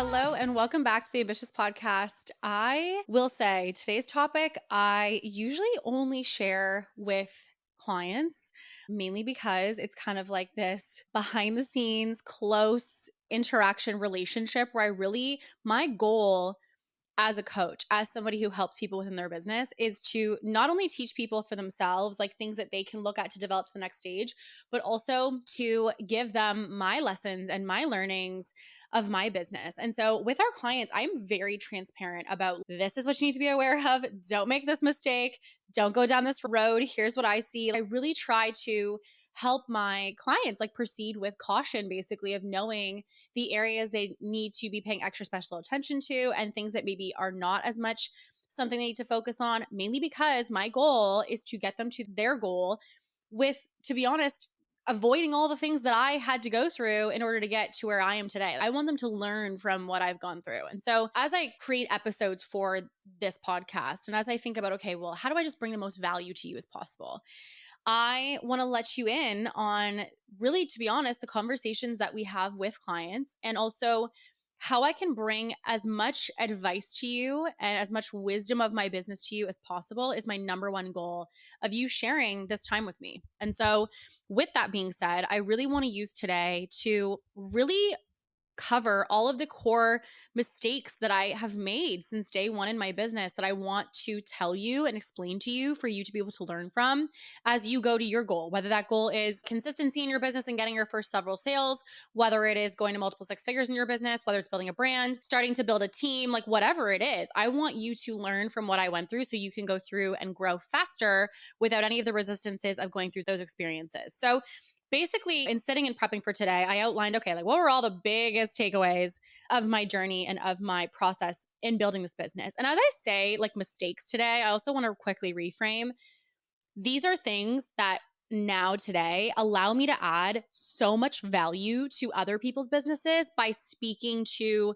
Hello and welcome back to the Ambitious Podcast. I will say today's topic, I usually only share with clients, mainly because it's kind of like this behind the scenes, close interaction relationship where my goal as a coach, as somebody who helps people within their business, is to not only teach people for themselves, like things that they can look at to develop to the next stage, but also to give them my lessons and my learnings of my business. And so with our clients, I'm very transparent about this is what you need to be aware of. Don't make this mistake. Don't go down this road. Here's what I see. I really try to help my clients like proceed with caution, basically, of knowing the areas they need to be paying extra special attention to and things that maybe are not as much something they need to focus on, mainly because my goal is to get them to their goal with, to be honest, avoiding all the things that I had to go through in order to get to where I am today. I want them to learn from what I've gone through. And so as I create episodes for this podcast and as I think about, okay, well, how do I just bring the most value to you as possible? I want to let you in on really, to be honest, the conversations that we have with clients and also how I can bring as much advice to you and as much wisdom of my business to you as possible is my number one goal of you sharing this time with me. And so, with that being said, I really want to use today to really cover all of the core mistakes that I have made since day one in my business that I want to tell you and explain to you for you to be able to learn from as you go to your goal, whether that goal is consistency in your business and getting your first several sales, whether it is going to multiple six figures in your business, whether it's building a brand, starting to build a team, like whatever it is. I want you to learn from what I went through so you can go through and grow faster without any of the resistances of going through those experiences. So basically, in sitting and prepping for today, I outlined, okay, like what were all the biggest takeaways of my journey and of my process in building this business? And as I say, like mistakes today, I also want to quickly reframe. These are things that now today allow me to add so much value to other people's businesses by speaking to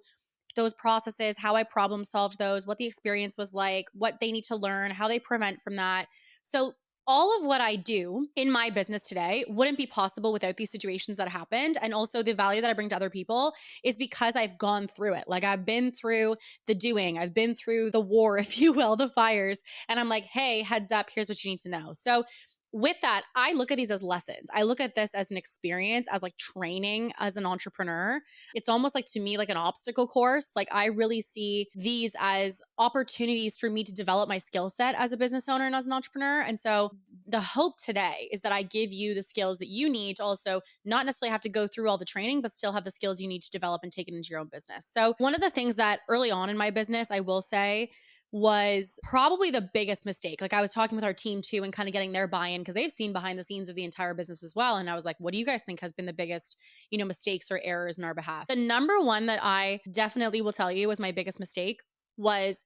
those processes, how I problem solved those, what the experience was like, what they need to learn, how they prevent from that. So all of what I do in my business today wouldn't be possible without these situations that happened. And also the value that I bring to other people is because I've gone through it. Like I've been through the doing, I've been through the war, if you will, the fires. And I'm like, hey, heads up, here's what you need to know. So with that, I look at these as lessons. I look at this as an experience, as like training as an entrepreneur. It's almost like to me, like an obstacle course. Like I really see these as opportunities for me to develop my skill set as a business owner and as an entrepreneur. And so the hope today is that I give you the skills that you need to also not necessarily have to go through all the training, but still have the skills you need to develop and take it into your own business. So one of the things that early on in my business, I will say, was probably the biggest mistake. Like I was talking with our team too and kind of getting their buy-in because they've seen behind the scenes of the entire business as well. And I was like, what do you guys think has been the biggest, mistakes or errors in our behalf? The number one that I definitely will tell you was my biggest mistake was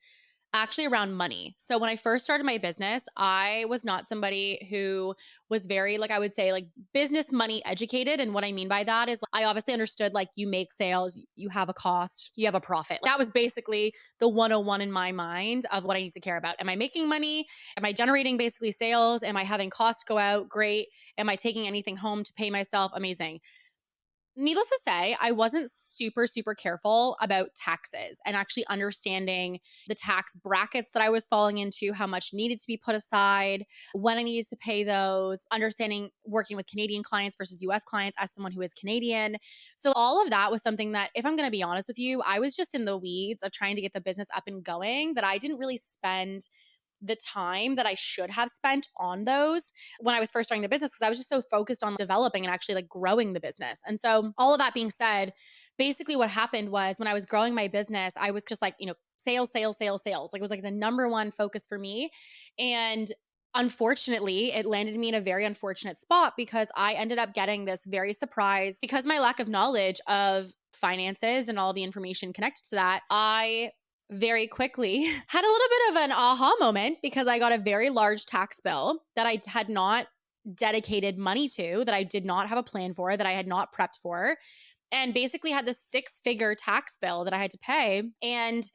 actually around money. So when I first started my business, I was not somebody who was very, like I would say, like business money educated. And what I mean by that is I obviously understood like you make sales, you have a cost, you have a profit. That was basically the 101 in my mind of what I need to care about. Am I making money? Am I generating basically sales? Am I having costs go out? Great. Am I taking anything home to pay myself? Amazing. Needless to say, I wasn't super, super careful about taxes and actually understanding the tax brackets that I was falling into, how much needed to be put aside, when I needed to pay those, understanding working with Canadian clients versus US clients as someone who is Canadian. So, all of that was something that, if I'm going to be honest with you, I was just in the weeds of trying to get the business up and going that I didn't really spend the time that I should have spent on those when I was first starting the business because I was just so focused on developing and actually like growing the business. And so all of that being said, basically what happened was when I was growing my business, I was just like, sales, sales, sales, sales. Like it was like the number one focus for me. And unfortunately, it landed me in a very unfortunate spot because I ended up getting this very surprise because my lack of knowledge of finances and all the information connected to that. I very quickly had a little bit of an aha moment because I got a very large tax bill that I had not dedicated money to, that I did not have a plan for, that I had not prepped for, and basically had this six-figure tax bill that I had to pay. And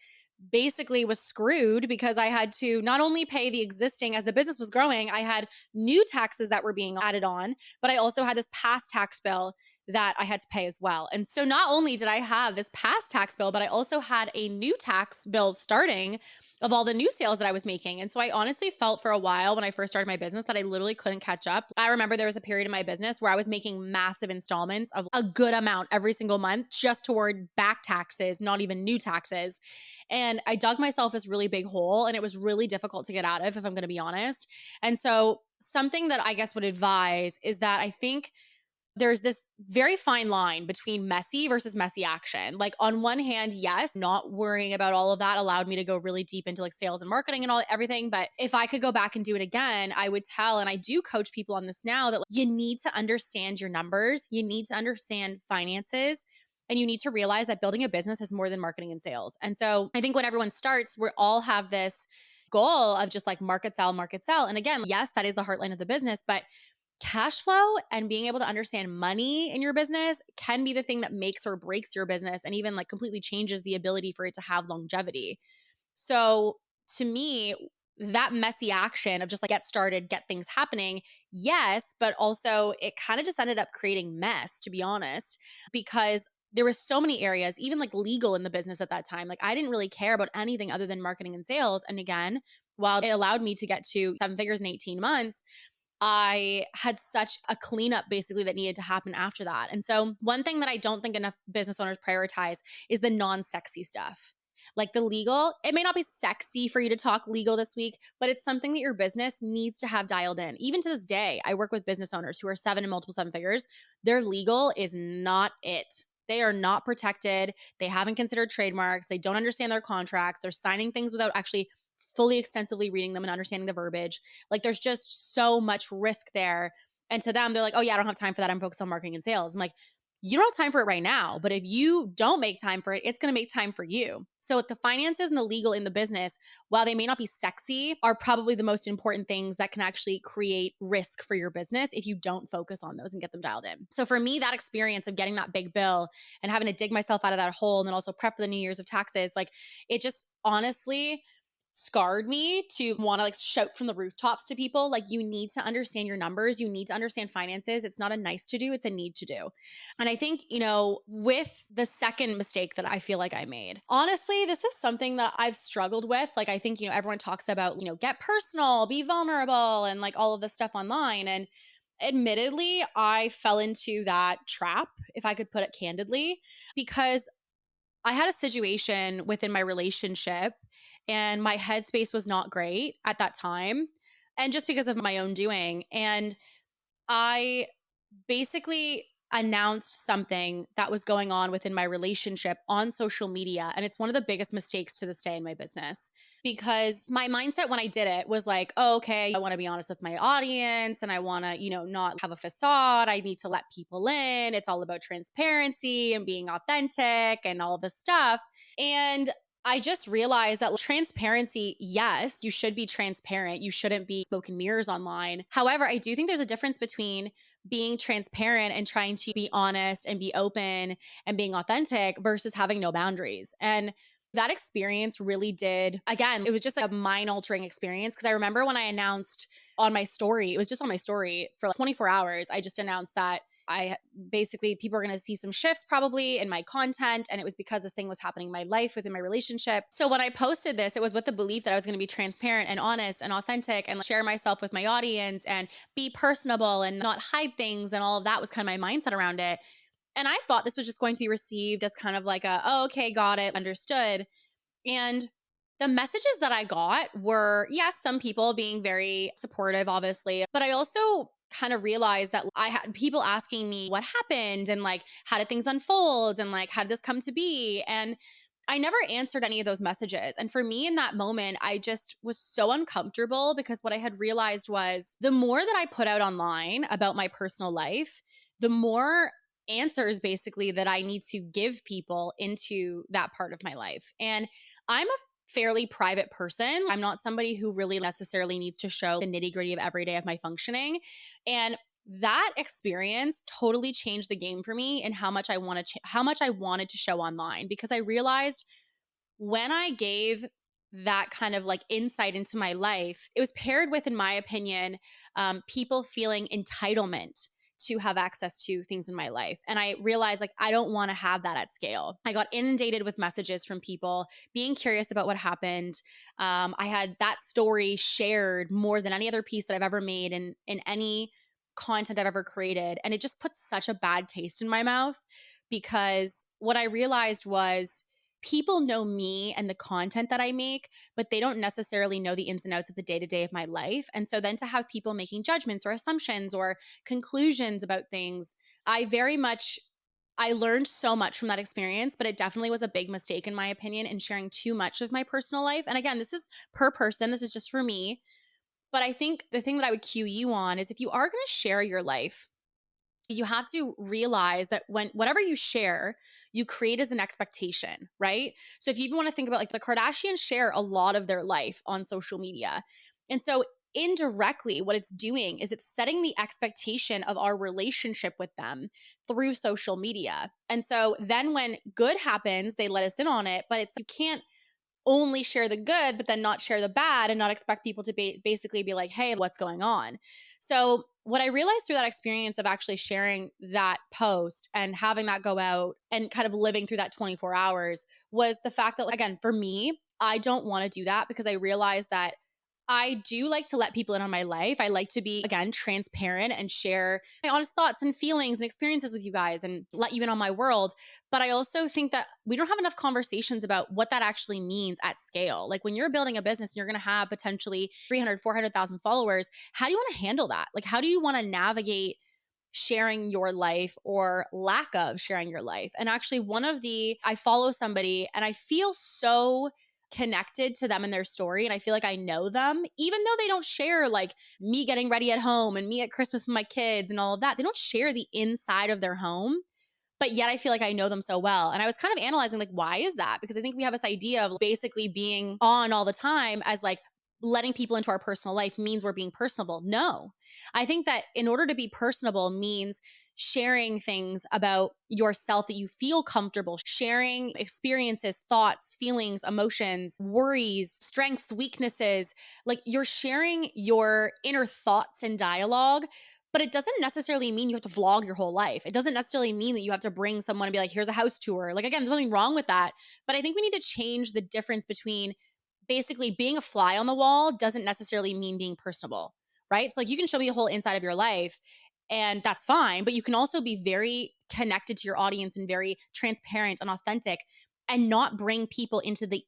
basically was screwed because I had to not only pay the existing as the business was growing, I had new taxes that were being added on, but I also had this past tax bill that I had to pay as well. And so not only did I have this past tax bill, but I also had a new tax bill starting of all the new sales that I was making. And so I honestly felt for a while when I first started my business that I literally couldn't catch up. I remember there was a period in my business where I was making massive installments of a good amount every single month just toward back taxes, not even new taxes. And I dug myself this really big hole and it was really difficult to get out of, if I'm going to be honest. And so something that I guess would advise is that I think there's this very fine line between messy versus messy action. Like on one hand, yes, not worrying about all of that allowed me to go really deep into like sales and marketing and all everything. But if I could go back and do it again, I would tell, and I do coach people on this now, that you need to understand your numbers. You need to understand finances. And you need to realize that building a business is more than marketing and sales. And so I think when everyone starts, we all have this goal of just like market, sell, market, sell. And again, yes, that is the heartline of the business, but cash flow and being able to understand money in your business can be the thing that makes or breaks your business and even like completely changes the ability for it to have longevity. So to me, that messy action of just like get started, get things happening, yes, but also it kind of just ended up creating mess, to be honest, because there were so many areas, even like legal in the business at that time. Like I didn't really care about anything other than marketing and sales. And again, while it allowed me to get to seven figures in 18 months, I had such a cleanup basically that needed to happen after that. And so, one thing that I don't think enough business owners prioritize is the non sexy stuff. Like the legal, it may not be sexy for you to talk legal this week, but it's something that your business needs to have dialed in. Even to this day, I work with business owners who are seven and multiple seven figures. Their legal is not it. They are not protected. They haven't considered trademarks. They don't understand their contracts. They're signing things without actually fully extensively reading them and understanding the verbiage. Like there's just so much risk there. And to them, they're like, oh yeah, I don't have time for that. I'm focused on marketing and sales. I'm like, you don't have time for it right now. But if you don't make time for it, it's going to make time for you. So the finances and the legal in the business, while they may not be sexy, are probably the most important things that can actually create risk for your business if you don't focus on those and get them dialed in. So for me, that experience of getting that big bill and having to dig myself out of that hole and then also prep for the new years of taxes, like it just honestly scarred me to want to like shout from the rooftops to people, like, you need to understand your numbers. You need to understand finances. It's not a nice to do, it's a need to do. And I think, with the second mistake that I feel like I made, honestly, this is something that I've struggled with. Like, I think, everyone talks about, get personal, be vulnerable, and like all of this stuff online. And admittedly, I fell into that trap, if I could put it candidly, because I had a situation within my relationship and my headspace was not great at that time. And just because of my own doing. And I basically announced something that was going on within my relationship on social media. And it's one of the biggest mistakes to this day in my business because my mindset when I did it was like, oh, okay, I want to be honest with my audience and I want to, not have a facade. I need to let people in. It's all about transparency and being authentic and all this stuff. And I just realized that transparency, yes, you should be transparent. You shouldn't be smoke and mirrors online. However, I do think there's a difference between being transparent and trying to be honest and be open and being authentic versus having no boundaries. And that experience really did, again, it was just like a mind altering experience. Cause I remember when I announced on my story, it was just on my story for like 24 hours, I just announced that I basically, people are going to see some shifts probably in my content. And it was because this thing was happening in my life within my relationship. So when I posted this, it was with the belief that I was going to be transparent and honest and authentic and share myself with my audience and be personable and not hide things. And all of that was kind of my mindset around it. And I thought this was just going to be received as kind of like oh, okay, got it, understood. And the messages that I got were, yes, some people being very supportive, obviously, but I also kind of realized that I had people asking me what happened and like, how did things unfold? And like, how did this come to be? And I never answered any of those messages. And for me in that moment, I just was so uncomfortable because what I had realized was the more that I put out online about my personal life, the more answers basically that I need to give people into that part of my life. And I'm a fairly private person. I'm not somebody who really necessarily needs to show the nitty gritty of every day of my functioning. And that experience totally changed the game for me and how much I wanted to show online, because I realized when I gave that kind of like insight into my life, it was paired with, in my opinion, people feeling entitlement to have access to things in my life. And I realized like, I don't want to have that at scale. I got inundated with messages from people being curious about what happened. I had that story shared more than any other piece that I've ever made in any content I've ever created. And it just puts such a bad taste in my mouth because what I realized was people know me and the content that I make, but they don't necessarily know the ins and outs of the day to day of my life. And so then to have people making judgments or assumptions or conclusions about things, I learned so much from that experience, but it definitely was a big mistake, in my opinion, in sharing too much of my personal life. And again, this is per person, this is just for me. But I think the thing that I would cue you on is if you are going to share your life, you have to realize that when whatever you share, you create as an expectation, right? So if you even want to think about like the Kardashians share a lot of their life on social media. And so indirectly, what it's doing is it's setting the expectation of our relationship with them through social media. And so then when good happens, they let us in on it, but you can't only share the good, but then not share the bad and not expect people to basically be like, hey, what's going on? So, what I realized through that experience of actually sharing that post and having that go out and kind of living through that 24 hours was the fact that, again, for me, I don't want to do that because I realized that I do like to let people in on my life. I like to be, again, transparent and share my honest thoughts and feelings and experiences with you guys and let you in on my world. But I also think that we don't have enough conversations about what that actually means at scale. Like when you're building a business and you're going to have potentially 300, 400,000 followers, how do you want to handle that? Like, how do you want to navigate sharing your life or lack of sharing your life? And actually, I follow somebody and I feel so connected to them and their story. And I feel like I know them, even though they don't share like me getting ready at home and me at Christmas with my kids and all of that. They don't share the inside of their home. But yet I feel like I know them so well. And I was kind of analyzing like, why is that? Because I think we have this idea of basically being on all the time as like letting people into our personal life means we're being personable. No, I think that in order to be personable means sharing things about yourself that you feel comfortable sharing, experiences, thoughts, feelings, emotions, worries, strengths, weaknesses. Like you're sharing your inner thoughts and dialogue. But it doesn't necessarily mean you have to vlog your whole life. It doesn't necessarily mean that you have to bring someone and be like, here's a house tour. Like, again, there's nothing wrong with that. But I think we need to change the difference between basically being a fly on the wall doesn't necessarily mean being personable, right? So like you can show me the whole inside of your life and that's fine, but you can also be very connected to your audience and very transparent and authentic and not bring people into the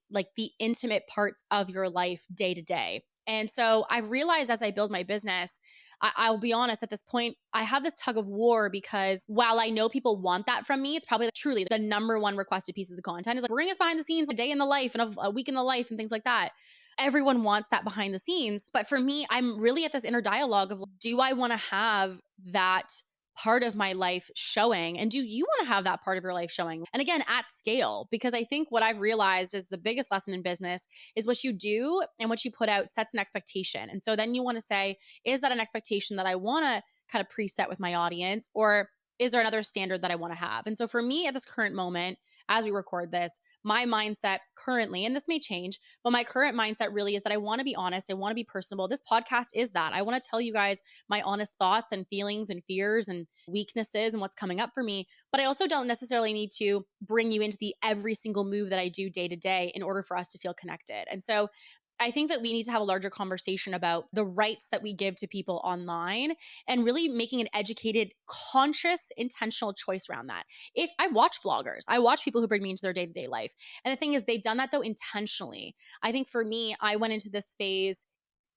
intimate parts of your life day to day. And so I've realized as I build my business, I'll be honest, at this point, I have this tug of war because while I know people want that from me, it's probably truly the number one requested pieces of content is like, bring us behind the scenes, a day in the life and a week in the life and things like that. Everyone wants that behind the scenes. But for me, I'm really at this inner dialogue of do I want to have that part of my life showing? And do you want to have that part of your life showing? And again, at scale, because I think what I've realized is the biggest lesson in business is what you do and what you put out sets an expectation. And so then you want to say, is that an expectation that I want to kind of preset with my audience? Or is there another standard that I want to have? And so for me at this current moment, as we record this, my mindset currently, and this may change, but my current mindset really is that I want to be honest. I want to be personable. This podcast is that. I want to tell you guys my honest thoughts and feelings and fears and weaknesses and what's coming up for me. But I also don't necessarily need to bring you into the every single move that I do day to day in order for us to feel connected. And so I think that we need to have a larger conversation about the rights that we give to people online and really making an educated, conscious, intentional choice around that. If I watch vloggers, I watch people who bring me into their day-to-day life. And the thing is, they've done that though intentionally. I think for me, I went into this phase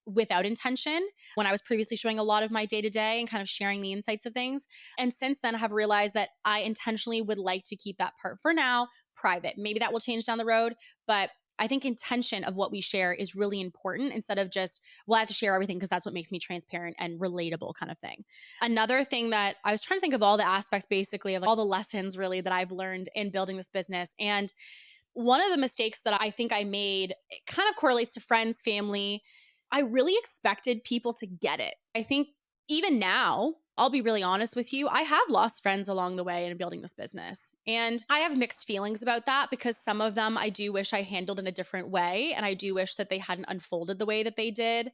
without intention when I was previously showing a lot of my day to day and kind of sharing the insights of things. And since then, I have realized that I intentionally would like to keep that part for now private. Maybe that will change down the road, but I think intention of what we share is really important instead of just, well, I have to share everything because that's what makes me transparent and relatable kind of thing. Another thing that I was trying to think of all the aspects basically of all the lessons really that I've learned in building this business. And one of the mistakes that I think I made, it kind of correlates to friends, family. I really expected people to get it. I think even now, I'll be really honest with you, I have lost friends along the way in building this business. And I have mixed feelings about that because some of them I do wish I handled in a different way. And I do wish that they hadn't unfolded the way that they did.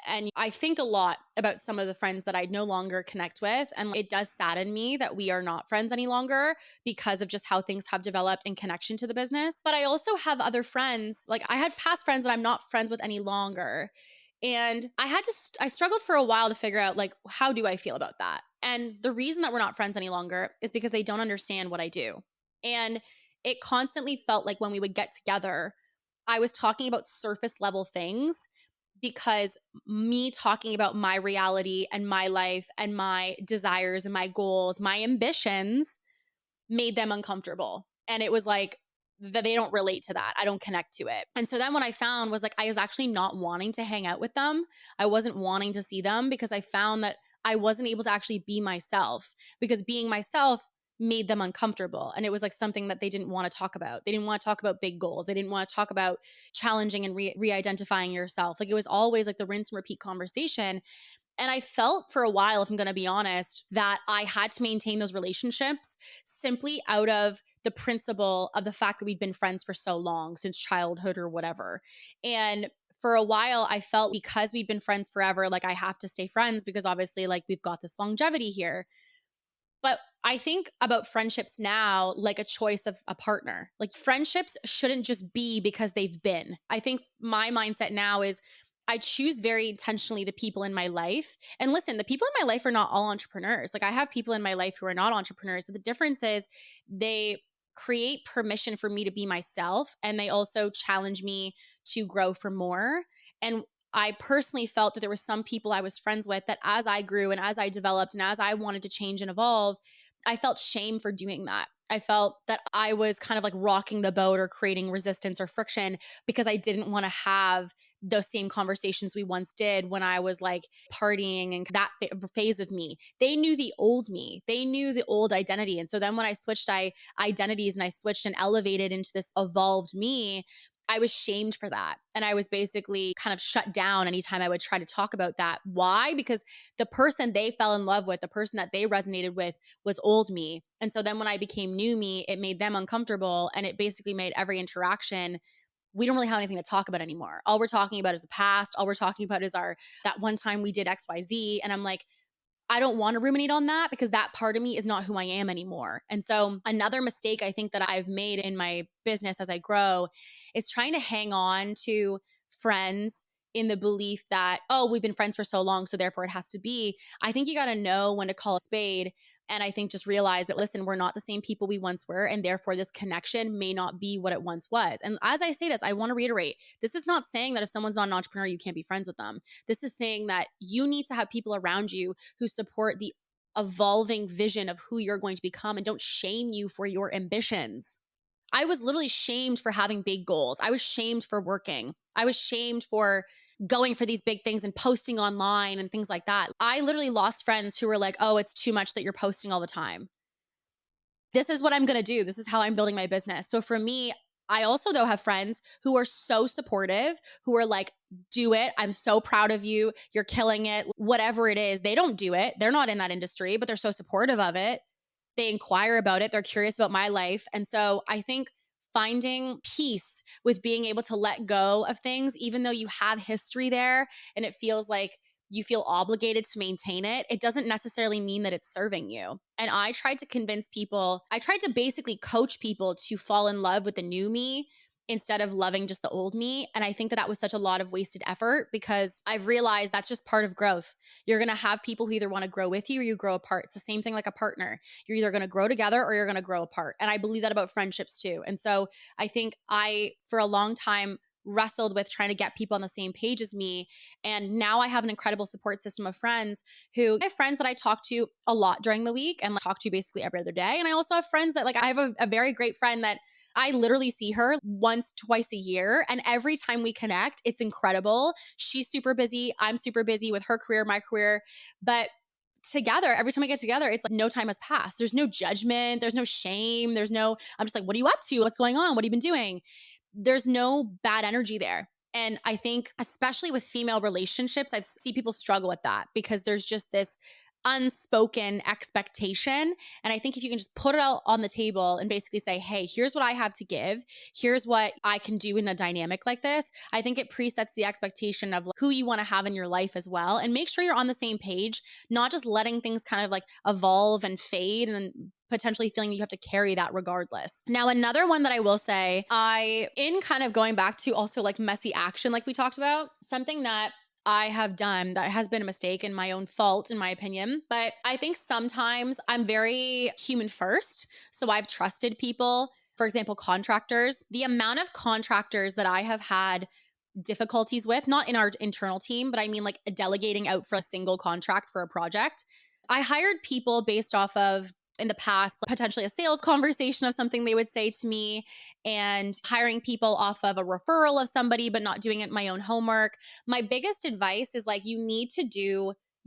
And I think a lot about some of the friends that I no longer connect with. And it does sadden me that we are not friends any longer because of just how things have developed in connection to the business. But I also have other friends, like I had past friends that I'm not friends with any longer. And I struggled for a while to figure out, like, how do I feel about that? And the reason that we're not friends any longer is because they don't understand what I do. And it constantly felt like when we would get together, I was talking about surface level things because me talking about my reality and my life and my desires and my goals, my ambitions made them uncomfortable. And it was like that they don't relate to that. I don't connect to it. And so then what I found was like I was actually not wanting to hang out with them. I wasn't wanting to see them because I found that I wasn't able to actually be myself because being myself made them uncomfortable. And it was like something that they didn't want to talk about. They didn't want to talk about big goals. They didn't want to talk about challenging and re-identifying yourself. Like it was always like the rinse and repeat conversation. And I felt for a while, if I'm going to be honest, that I had to maintain those relationships simply out of the principle of the fact that we'd been friends for so long, since childhood or whatever. And for a while, I felt because we'd been friends forever, like I have to stay friends because obviously, like we've got this longevity here. But I think about friendships now like a choice of a partner. Like friendships shouldn't just be because they've been. I think my mindset now is I choose very intentionally the people in my life. And listen, the people in my life are not all entrepreneurs. Like I have people in my life who are not entrepreneurs. But the difference is they create permission for me to be myself and they also challenge me to grow for more. And I personally felt that there were some people I was friends with that as I grew and as I developed and as I wanted to change and evolve, I felt shame for doing that. I felt that I was kind of like rocking the boat or creating resistance or friction because I didn't want to have those same conversations we once did when I was like partying and that phase of me. They knew the old me. They knew the old identity. And so then when I switched identities and I switched and elevated into this evolved me, I was shamed for that. And I was basically kind of shut down anytime I would try to talk about that. Why? Because the person they fell in love with, the person that they resonated with was old me. And so then when I became new me, it made them uncomfortable and it basically made every interaction we don't really have anything to talk about anymore. All we're talking about is the past. All we're talking about is that one time we did XYZ. And I'm like, I don't want to ruminate on that because that part of me is not who I am anymore. And so another mistake I think that I've made in my business as I grow is trying to hang on to friends in the belief that, oh, we've been friends for so long, so therefore it has to be. I think you got to know when to call a spade. And I think just realize that, listen, we're not the same people we once were. And therefore, this connection may not be what it once was. And as I say this, I want to reiterate this is not saying that if someone's not an entrepreneur, you can't be friends with them. This is saying that you need to have people around you who support the evolving vision of who you're going to become and don't shame you for your ambitions. I was literally shamed for having big goals. I was shamed for working. I was shamed for going for these big things and posting online and things like that. I literally lost friends who were like, oh, it's too much that you're posting all the time. This is what I'm going to do. This is how I'm building my business. So for me, I also though have friends who are so supportive, who are like, do it. I'm so proud of you. You're killing it. Whatever it is, they don't do it. They're not in that industry, but they're so supportive of it. They inquire about it. They're curious about my life. And so I think finding peace with being able to let go of things, even though you have history there and it feels like you feel obligated to maintain it, it doesn't necessarily mean that it's serving you. And I tried to convince people, I tried to basically coach people to fall in love with the new me instead of loving just the old me. And I think that that was such a lot of wasted effort because I've realized that's just part of growth. You're going to have people who either want to grow with you or you grow apart. It's the same thing like a partner. You're either going to grow together or you're going to grow apart. And I believe that about friendships too. And so I think I, for a long time, wrestled with trying to get people on the same page as me. And now I have an incredible support system of friends who I have friends that I talk to a lot during the week and talk to basically every other day. And I also have friends that I have a very great friend that I literally see her once, twice a year. And every time we connect, it's incredible. She's super busy. I'm super busy with her career, my career. But together, every time we get together, it's like no time has passed. There's no judgment. There's no shame. I'm just like, what are you up to? What's going on? What have you been doing? There's no bad energy there. And I think, especially with female relationships, I see people struggle with that because there's just this unspoken expectation. And I think if you can just put it out on the table and basically say, hey, here's what I have to give, here's what I can do in a dynamic like this, I think it presets the expectation of who you want to have in your life as well. And make sure you're on the same page, not just letting things kind of like evolve and fade and potentially feeling you have to carry that regardless. Now, another one that I will say, in kind of going back to also like messy action, like we talked about, something that I have done that has been a mistake and my own fault, in my opinion. But I think sometimes I'm very human first. So I've trusted people, for example, contractors. The amount of contractors that I have had difficulties with, not in our internal team, but I mean like delegating out for a single contract for a project. I hired people based off of, in the past, potentially a sales conversation of something they would say to me, and hiring people off of a referral of somebody, but not doing it my own homework. My biggest advice is like, you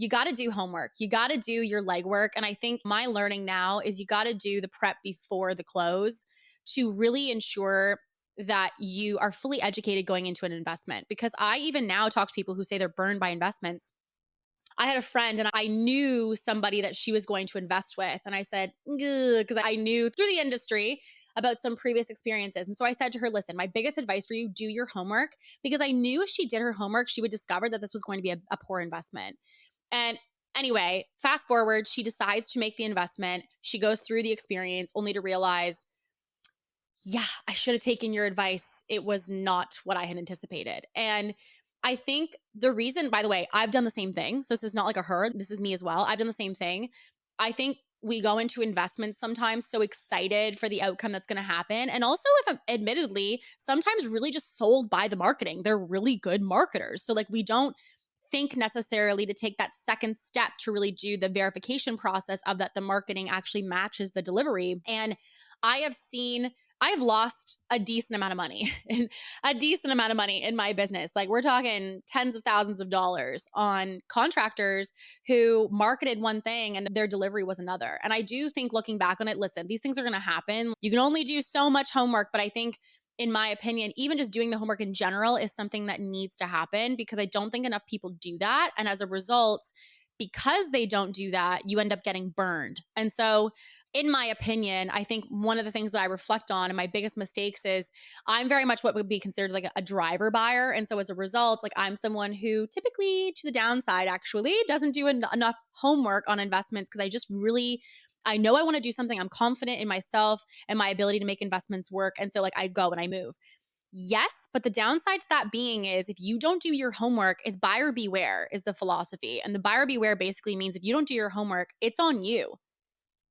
got to do homework. You got to do your legwork. And I think my learning now is you got to do the prep before the close to really ensure that you are fully educated going into an investment. Because I even now talk to people who say they're burned by investments. I had a friend and I knew somebody that she was going to invest with. And I said, because I knew through the industry about some previous experiences. And so I said to her, listen, my biggest advice for you, do your homework, because I knew if she did her homework, she would discover that this was going to be a poor investment. And anyway, fast forward, she decides to make the investment. She goes through the experience only to realize, yeah, I should have taken your advice. It was not what I had anticipated. And I think the reason, by the way, I've done the same thing. So this is not like a her, this is me as well. I've done the same thing. I think we go into investments sometimes so excited for the outcome that's going to happen. And also, if I'm admittedly, sometimes really just sold by the marketing. They're really good marketers. So like we don't think necessarily to take that second step to really do the verification process of that the marketing actually matches the delivery. And I've lost a decent amount of money in my business. Like we're talking tens of thousands of dollars on contractors who marketed one thing and their delivery was another. And I do think looking back on it, listen, these things are going to happen. You can only do so much homework, but I think in my opinion, even just doing the homework in general is something that needs to happen because I don't think enough people do that. And as a result, because they don't do that, you end up getting burned. And so, in my opinion, I think one of the things that I reflect on and my biggest mistakes is I'm very much what would be considered like a driver buyer. And so as a result, like I'm someone who typically to the downside actually doesn't do enough homework on investments because I know I want to do something. I'm confident in myself and my ability to make investments work. And so like I go and I move. Yes, but the downside to that being is if you don't do your homework, is buyer beware is the philosophy. And the buyer beware basically means if you don't do your homework, it's on you.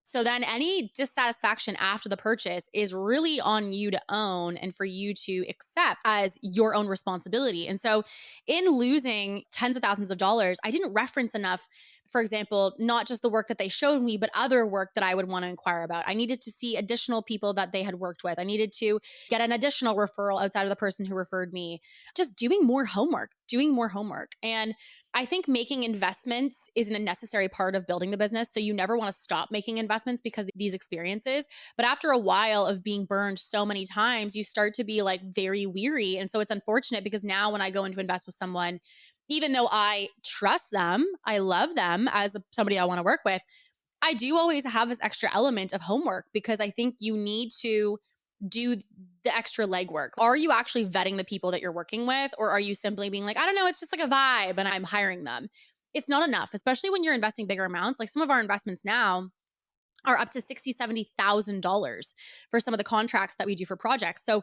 So then any dissatisfaction after the purchase is really on you to own and for you to accept as your own responsibility. And so in losing tens of thousands of dollars, I didn't reference enough, for example, not just the work that they showed me, but other work that I would want to inquire about. I needed to see additional people that they had worked with. I needed to get an additional referral outside of the person who referred me. Just doing more homework. And I think making investments isn't a necessary part of building the business. So you never want to stop making investments because of these experiences. But after a while of being burned so many times, you start to be like very weary. And so it's unfortunate because now when I go in to invest with someone, even though I trust them, I love them as somebody I want to work with, I do always have this extra element of homework because I think you need to do the extra legwork. Are you actually vetting the people that you're working with? Or are you simply being like, I don't know, it's just like a vibe and I'm hiring them? It's not enough, especially when you're investing bigger amounts. Like some of our investments now are up to $60,000, $70,000 for some of the contracts that we do for projects. So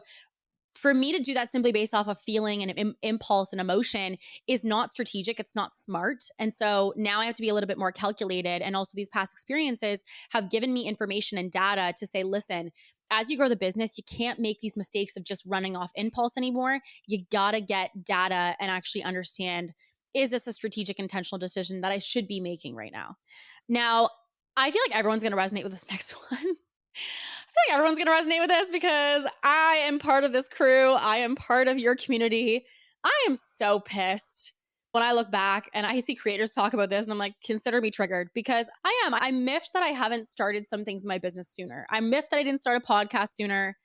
for me to do that simply based off of feeling and impulse and emotion is not strategic. It's not smart. And so now I have to be a little bit more calculated. And also these past experiences have given me information and data to say, listen, as you grow the business, you can't make these mistakes of just running off impulse anymore. You got to get data and actually understand, is this a strategic, intentional decision that I should be making right now? Now, I feel like everyone's going to resonate with this next one. I think everyone's going to resonate with this because I am part of this crew. I am part of your community. I am so pissed when I look back and I see creators talk about this and I'm like, consider me triggered because I am. I'm miffed that I haven't started some things in my business sooner. I'm miffed that I didn't start a podcast sooner.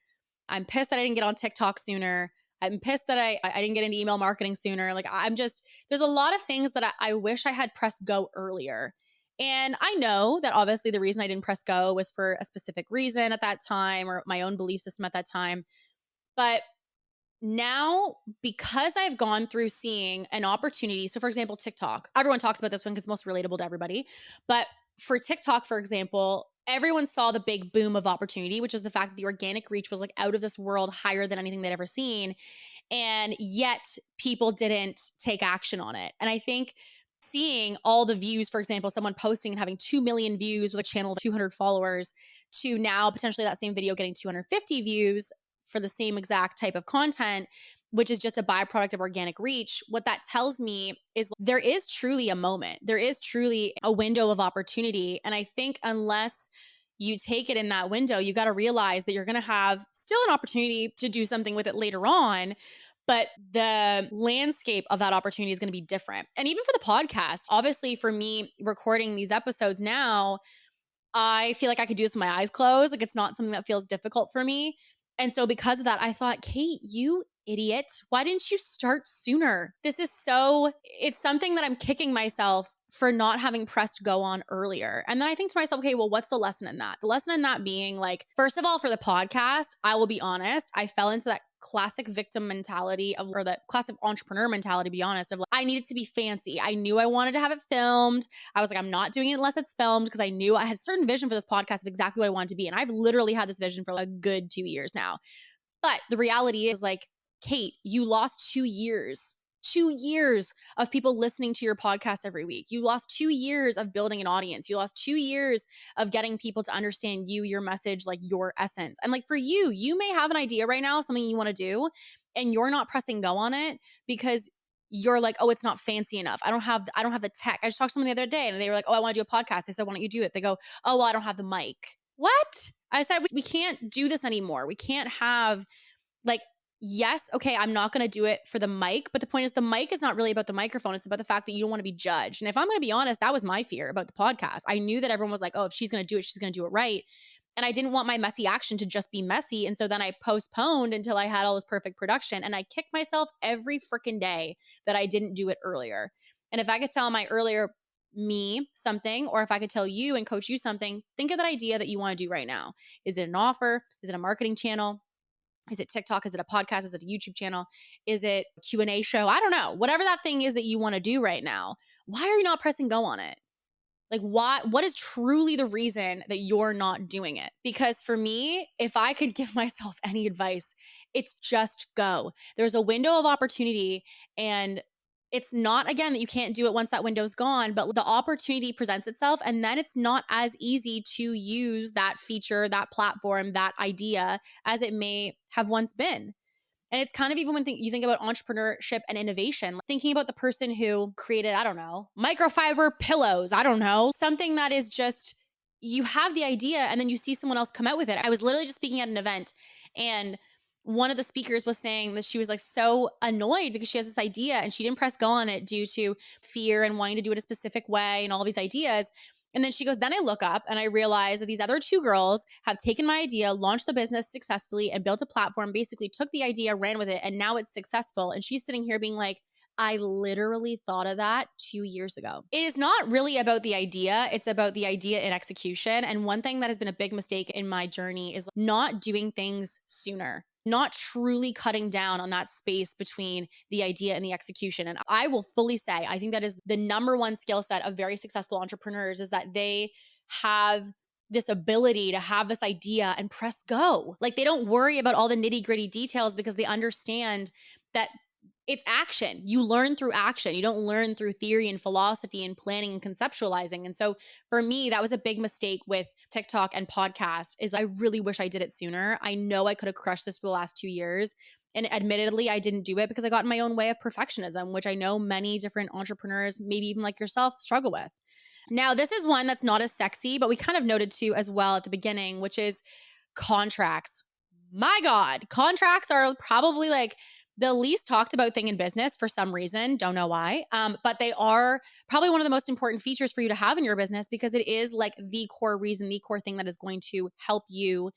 I'm pissed that I didn't get on TikTok sooner. I'm pissed that I didn't get into email marketing sooner. Like there's a lot of things that I wish I had pressed go earlier. And I know that obviously the reason I didn't press go was for a specific reason at that time or my own belief system at that time. But now, because I've gone through seeing an opportunity, so for example, TikTok, everyone talks about this one because it's most relatable to everybody. But for TikTok, for example, everyone saw the big boom of opportunity, which is the fact that the organic reach was like out of this world, higher than anything they'd ever seen. And yet people didn't take action on it. And I think seeing all the views, for example, someone posting and having 2 million views with a channel of 200 followers to now potentially that same video getting 250 views for the same exact type of content, which is just a byproduct of organic reach. What that tells me is there is truly a moment, there is truly a window of opportunity. And I think unless you take it in that window, you got to realize that you're going to have still an opportunity to do something with it later on. But the landscape of that opportunity is going to be different. And even for the podcast, obviously, for me recording these episodes now, I feel like I could do this with my eyes closed. Like it's not something that feels difficult for me. And so because of that, I thought, Kate, you idiot, why didn't you start sooner? It's something that I'm kicking myself for not having pressed go on earlier. And then I think to myself, okay, well, what's the lesson in that? The lesson in that being like, first of all, for the podcast, I will be honest, I fell into that classic victim mentality or that classic entrepreneur mentality, to be honest, of like, I needed to be fancy. I knew I wanted to have it filmed. I was like, I'm not doing it unless it's filmed because I knew I had a certain vision for this podcast of exactly what I wanted to be. And I've literally had this vision for like a good 2 years now. But the reality is like, Kate, you lost 2 years. 2 years of people listening to your podcast every week. You lost 2 years of building an audience. You lost 2 years of getting people to understand you, your message, like your essence. And like for you, you may have an idea right now, something you want to do, and you're not pressing go on it because you're like, oh, it's not fancy enough. I don't have the tech. I just talked to someone the other day and they were like, oh, I want to do a podcast. I said, why don't you do it? They go, oh, well, I don't have the mic. What? I said, we can't do this anymore. We can't have like, yes, okay, I'm not going to do it for the mic, but the point is the mic is not really about the microphone. It's about the fact that you don't want to be judged. And if I'm going to be honest, that was my fear about the podcast. I knew that everyone was like, oh, if she's going to do it, she's going to do it right. And I didn't want my messy action to just be messy. And so then I postponed until I had all this perfect production. And I kicked myself every freaking day that I didn't do it earlier. And if I could tell my earlier me something, or if I could tell you and coach you something, think of that idea that you want to do right now. Is it an offer? Is it a marketing channel? Is it TikTok? Is it a podcast? Is it a YouTube channel? Is it a Q&A show? I don't know. Whatever that thing is that you want to do right now, why are you not pressing go on it? Like what is truly the reason that you're not doing it? Because for me, if I could give myself any advice, it's just go. There's a window of opportunity, and it's not, again, that you can't do it once that window's gone, but the opportunity presents itself, and then it's not as easy to use that feature, that platform, that idea as it may have once been. And it's kind of even when you think about entrepreneurship and innovation, thinking about the person who created, I don't know, microfiber pillows, I don't know, something that is just, you have the idea and then you see someone else come out with it. I was literally just speaking at an event and one of the speakers was saying that she was like so annoyed because she has this idea and she didn't press go on it due to fear and wanting to do it a specific way and all these ideas. And then she goes, then I look up and I realize that these other two girls have taken my idea, launched the business successfully and built a platform, basically took the idea, ran with it, and now it's successful. And she's sitting here being like, I literally thought of that 2 years ago. It is not really about the idea. It's about the idea in execution. And one thing that has been a big mistake in my journey is not doing things sooner, not truly cutting down on that space between the idea and the execution. And I will fully say, I think that is the number one skill set of very successful entrepreneurs is that they have this ability to have this idea and press go. Like they don't worry about all the nitty gritty details because they understand that it's action. You learn through action. You don't learn through theory and philosophy and planning and conceptualizing. And so for me, that was a big mistake with TikTok and podcast is I really wish I did it sooner. I know I could have crushed this for the last 2 years. And admittedly, I didn't do it because I got in my own way of perfectionism, which I know many different entrepreneurs, maybe even like yourself, struggle with. Now, this is one that's not as sexy, but we kind of noted too as well at the beginning, which is contracts. My God, contracts are probably like the least talked about thing in business for some reason. Don't know why. But they are probably one of the most important features for you to have in your business because it is like the core reason, the core thing that is going to help you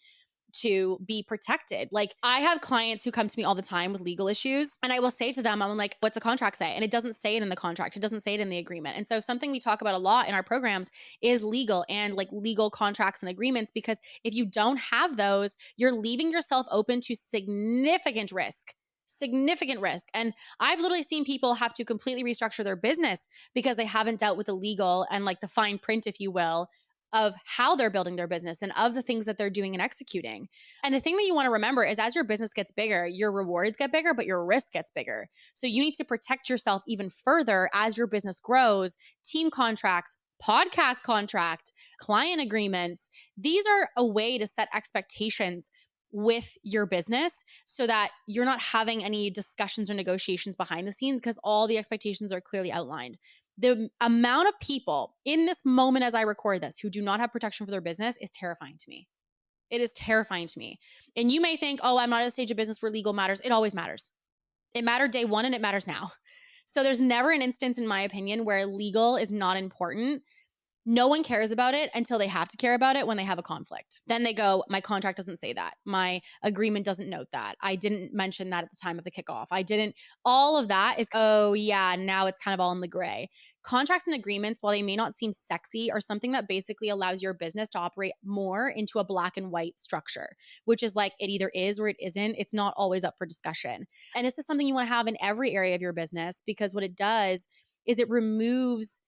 to be protected. Like I have clients who come to me all the time with legal issues and I will say to them, I'm like, what's the contract say? And it doesn't say it in the contract. It doesn't say it in the agreement. And so something we talk about a lot in our programs is legal and like legal contracts and agreements, because if you don't have those, you're leaving yourself open to significant risk. Significant risk. And I've literally seen people have to completely restructure their business because they haven't dealt with the legal and like the fine print, if you will, of how they're building their business and of the things that they're doing and executing. And the thing that you want to remember is as your business gets bigger, your rewards get bigger, but your risk gets bigger. So you need to protect yourself even further as your business grows. Team contracts, podcast contract, client agreements. These are a way to set expectations with your business so that you're not having any discussions or negotiations behind the scenes because all the expectations are clearly outlined. The amount of people in this moment as I record this who do not have protection for their business is terrifying to me. It is terrifying to me. And you may think, oh, I'm not at a stage of business where legal matters. It always matters. It mattered day one and it matters now. So there's never an instance, in my opinion, where legal is not important. No one cares about it until they have to care about it when they have a conflict. Then they go, my contract doesn't say that. My agreement doesn't note that. I didn't mention that at the time of the kickoff. I didn't. All of that is, oh yeah, now it's kind of all in the gray. Contracts and agreements, while they may not seem sexy, are something that basically allows your business to operate more into a black and white structure, which is like it either is or it isn't. It's not always up for discussion. And this is something you want to have in every area of your business, because what it does is it removes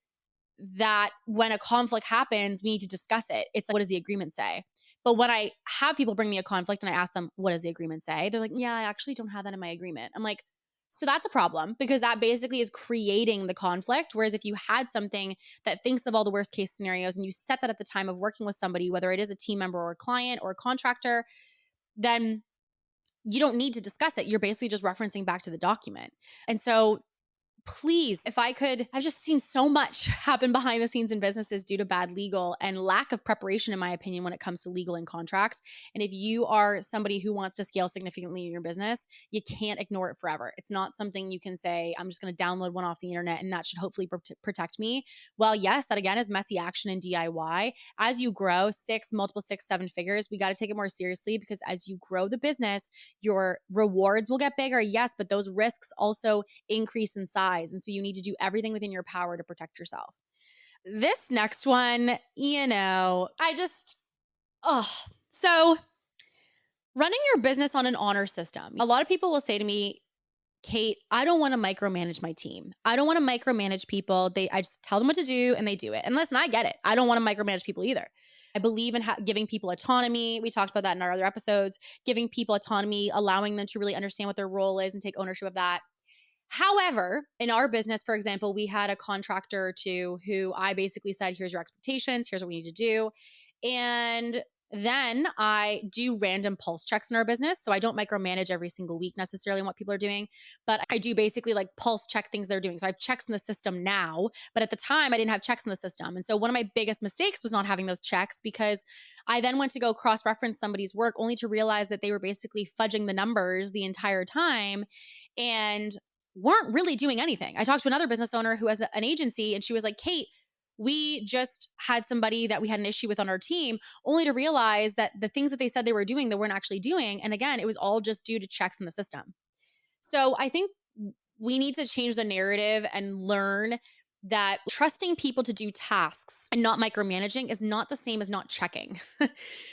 that when a conflict happens, we need to discuss it. It's like, what does the agreement say? But when I have people bring me a conflict and I ask them, what does the agreement say? They're like, yeah, I actually don't have that in my agreement. I'm like, so that's a problem, because that basically is creating the conflict. Whereas if you had something that thinks of all the worst case scenarios and you set that at the time of working with somebody, whether it is a team member or a client or a contractor, then you don't need to discuss it. You're basically just referencing back to the document. And so please, if I could, I've just seen so much happen behind the scenes in businesses due to bad legal and lack of preparation, in my opinion, when it comes to legal and contracts. And if you are somebody who wants to scale significantly in your business, you can't ignore it forever. It's not something you can say, I'm just going to download one off the internet and that should hopefully protect me. Well, yes, that again is messy action and DIY. As you grow multiple six, seven figures, we got to take it more seriously, because as you grow the business, your rewards will get bigger. Yes, but those risks also increase in size. And so you need to do everything within your power to protect yourself. This next one, so running your business on an honor system. A lot of people will say to me, Kate, I don't want to micromanage my team. I don't want to micromanage people. I just tell them what to do and they do it. And listen, I get it. I don't want to micromanage people either. I believe in giving people autonomy. We talked about that in our other episodes, giving people autonomy, allowing them to really understand what their role is and take ownership of that. However, in our business, for example, we had a contractor or two who I basically said, here's your expectations, here's what we need to do. And then I do random pulse checks in our business. So I don't micromanage every single week necessarily on what people are doing, but I do basically like pulse check things they're doing. So I have checks in the system now, but at the time I didn't have checks in the system. And so one of my biggest mistakes was not having those checks, because I then went to go cross-reference somebody's work only to realize that they were basically fudging the numbers the entire time and weren't really doing anything. I talked to another business owner who has an agency, and she was like, Kate, we just had somebody that we had an issue with on our team, only to realize that the things that they said they were doing, they weren't actually doing. And again, it was all just due to checks in the system. So I think we need to change the narrative and learn that trusting people to do tasks and not micromanaging is not the same as not checking.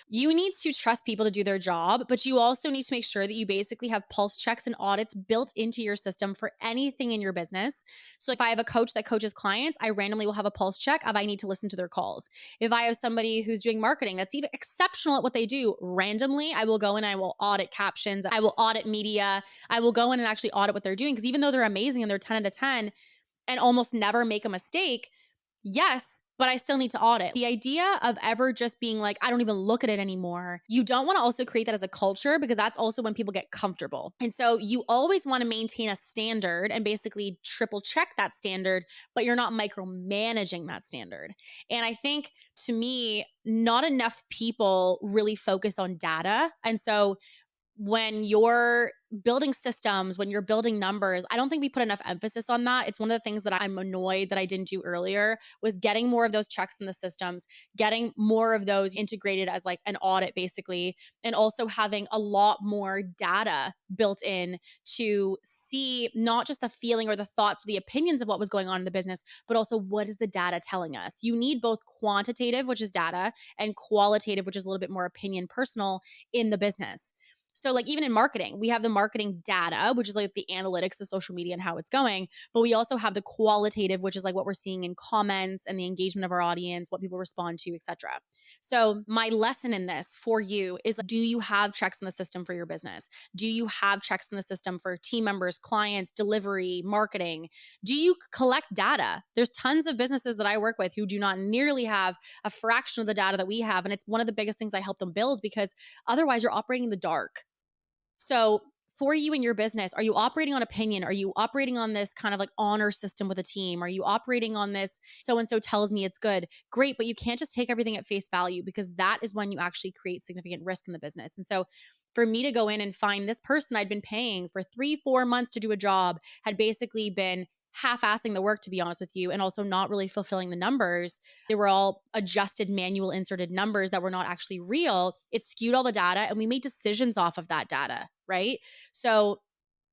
You need to trust people to do their job, but you also need to make sure that you basically have pulse checks and audits built into your system for anything in your business. So if I have a coach that coaches clients, I randomly will have a pulse check of I need to listen to their calls. If I have somebody who's doing marketing that's even exceptional at what they do, randomly, I will go in and I will audit captions. I will audit media. I will go in and actually audit what they're doing, because even though they're amazing and they're 10 out of 10, and almost never make a mistake, yes, but I still need to audit. The idea of ever just being like, I don't even look at it anymore. You don't want to also create that as a culture, because that's also when people get comfortable. And so you always want to maintain a standard and basically triple check that standard, but you're not micromanaging that standard. And I think, to me, not enough people really focus on data. And so when you're building systems, when you're building numbers, I don't think we put enough emphasis on that. It's one of the things that I'm annoyed that I didn't do earlier was getting more of those checks in the systems, getting more of those integrated as like an audit basically, and also having a lot more data built in to see not just the feeling or the thoughts or the opinions of what was going on in the business, but also what is the data telling us. You need both quantitative, which is data, and qualitative, which is a little bit more opinion personal in the business. So like even in marketing, we have the marketing data, which is like the analytics of social media and how it's going, but we also have the qualitative, which is like what we're seeing in comments and the engagement of our audience, what people respond to, etc. So my lesson in this for you is, do you have checks in the system for your business? Do you have checks in the system for team members, clients, delivery, marketing? Do you collect data? There's tons of businesses that I work with who do not nearly have a fraction of the data that we have. And it's one of the biggest things I help them build, because otherwise you're operating in the dark. So for you in your business, are you operating on opinion? Are you operating on this kind of like honor system with a team? Are you operating on this so-and-so tells me it's good? Great, but you can't just take everything at face value, because that is when you actually create significant risk in the business. And so for me to go in and find this person I'd been paying for 3-4 months to do a job, had basically been half-assing the work, to be honest with you, and also not really fulfilling the numbers. They were all adjusted, manual inserted numbers that were not actually real. It skewed all the data, and we made decisions off of that data, right? So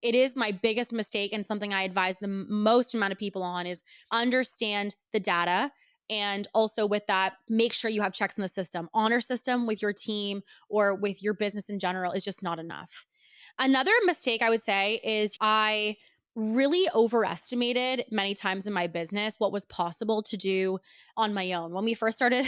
it is my biggest mistake, and something I advise the most amount of people on is understand the data. And also with that, make sure you have checks in the system. Honor system with your team or with your business in general is just not enough. Another mistake I would say is I really overestimated many times in my business what was possible to do on my own. When we first started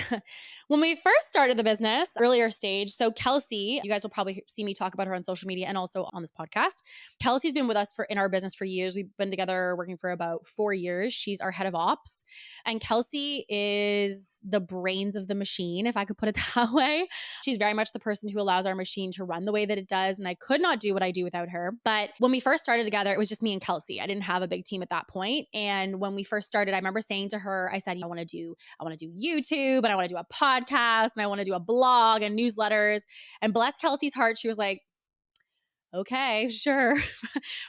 the business, earlier stage. So Kelsey, you guys will probably see me talk about her on social media and also on this podcast. Kelsey's been with us in our business for years. We've been together working for about 4 years. She's our head of ops. And Kelsey is the brains of the machine, if I could put it that way. She's very much the person who allows our machine to run the way that it does. And I could not do what I do without her. But when we first started together, it was just me and Kelsey. I didn't have a big team at that point. And when we first started, I remember saying to her, I said, I want to do YouTube, and I want to do a podcast, and I want to do a blog and newsletters. And bless Kelsey's heart, she was like, okay, sure,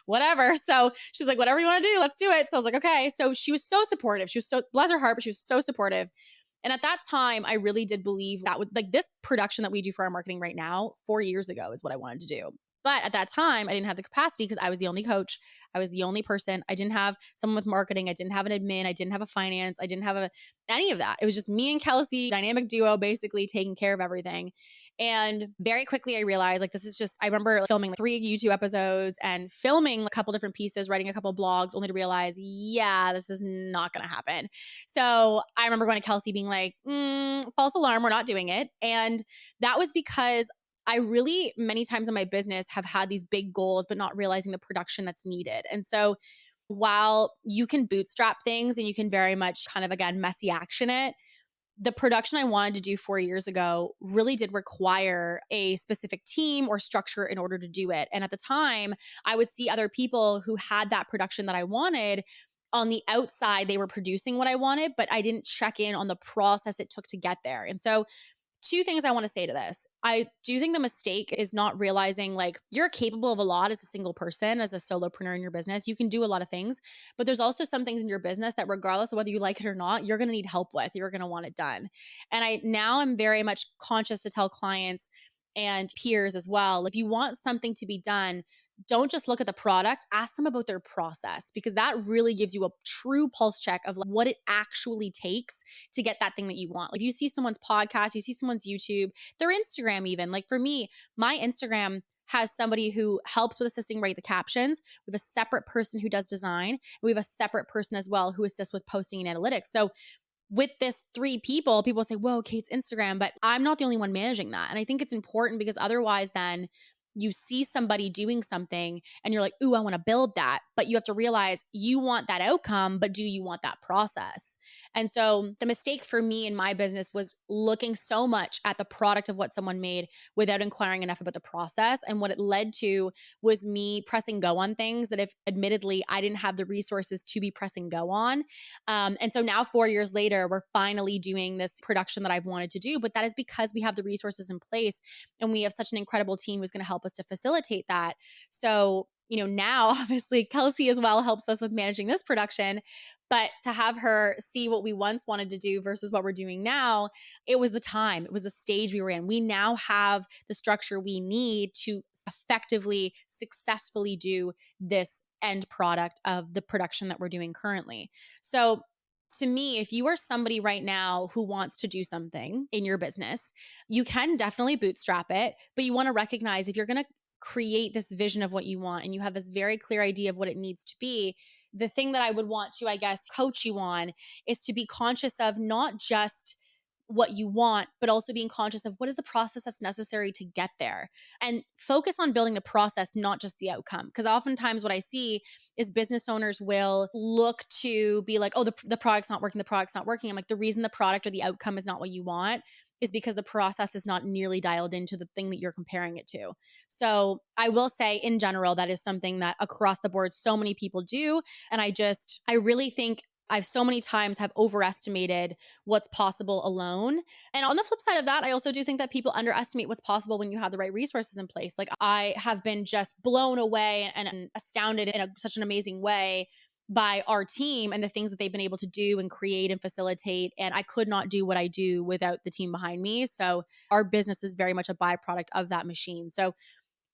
whatever. So she's like, whatever you want to do, let's do it. So I was like, okay. So she was so supportive. She was so, bless her heart, but she was so supportive. And at that time, I really did believe that would, like, this production that we do for our marketing right now, 4 years ago is what I wanted to do. But at that time, I didn't have the capacity because I was the only coach. I was the only person. I didn't have someone with marketing. I didn't have an admin. I didn't have a finance. I didn't have any of that. It was just me and Kelsey, dynamic duo, basically taking care of everything. And very quickly, I realized, like, this is just, I remember filming like 3 YouTube episodes and filming a couple different pieces, writing a couple blogs, only to realize, yeah, this is not going to happen. So I remember going to Kelsey being like, false alarm, we're not doing it. And that was because I really, many times in my business, have had these big goals, but not realizing the production that's needed. And so while you can bootstrap things and you can very much kind of, again, messy action it, the production I wanted to do 4 years ago really did require a specific team or structure in order to do it. And at the time, I would see other people who had that production that I wanted. On the outside, they were producing what I wanted, but I didn't check in on the process it took to get there. And so 2 things I want to say to this. I do think the mistake is not realizing, like, you're capable of a lot as a single person, as a solopreneur in your business. You can do a lot of things, but there's also some things in your business that regardless of whether you like it or not, you're going to need help with. You're going to want it done. And I now am very much conscious to tell clients and peers as well, if you want something to be done, don't just look at the product, ask them about their process, because that really gives you a true pulse check of what it actually takes to get that thing that you want. Like, you see someone's podcast, you see someone's YouTube, their Instagram even. Like for me, my Instagram has somebody who helps with assisting write the captions. We have a separate person who does design. We have a separate person as well who assists with posting and analytics. So with this 3 people say, whoa, Kate's Instagram, but I'm not the only one managing that. And I think it's important, because otherwise then you see somebody doing something and you're like, ooh, I want to build that. But you have to realize you want that outcome, but do you want that process? And so the mistake for me in my business was looking so much at the product of what someone made without inquiring enough about the process. And what it led to was me pressing go on things that, if admittedly I didn't have the resources to be pressing go on. And so now 4 years later, we're finally doing this production that I've wanted to do, but that is because we have the resources in place and we have such an incredible team who's going to help us us to facilitate that. So, now obviously Kelsey as well helps us with managing this production, but to have her see what we once wanted to do versus what we're doing now, it was the time, it was the stage we were in. We now have the structure we need to effectively, successfully do this end product of the production that we're doing currently. So, to me, if you are somebody right now who wants to do something in your business, you can definitely bootstrap it, but you want to recognize if you're going to create this vision of what you want and you have this very clear idea of what it needs to be, the thing that I would want to, I guess, coach you on is to be conscious of not just what you want, but also being conscious of what is the process that's necessary to get there and focus on building the process, not just the outcome. Because oftentimes what I see is business owners will look to be like, oh, the product's not working, the product's not working. I'm like, the reason the product or the outcome is not what you want is because the process is not nearly dialed into the thing that you're comparing it to. So I will say in general, that is something that across the board, so many people do. And I really think I've so many times have overestimated what's possible alone. And on the flip side of that, I also do think that people underestimate what's possible when you have the right resources in place. Like I have been just blown away and astounded in such an amazing way by our team and the things that they've been able to do and create and facilitate. And I could not do what I do without the team behind me. So our business is very much a byproduct of that machine. So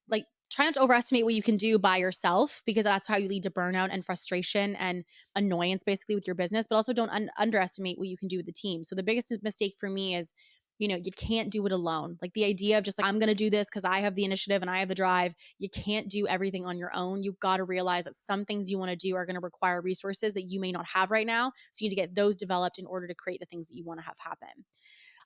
like try not to overestimate what you can do by yourself because that's how you lead to burnout and frustration and annoyance basically with your business, but also don't underestimate what you can do with the team. So the biggest mistake for me is, you can't do it alone. Like the idea of just like, I'm going to do this because I have the initiative and I have the drive. You can't do everything on your own. You've got to realize that some things you want to do are going to require resources that you may not have right now. So you need to get those developed in order to create the things that you want to have happen.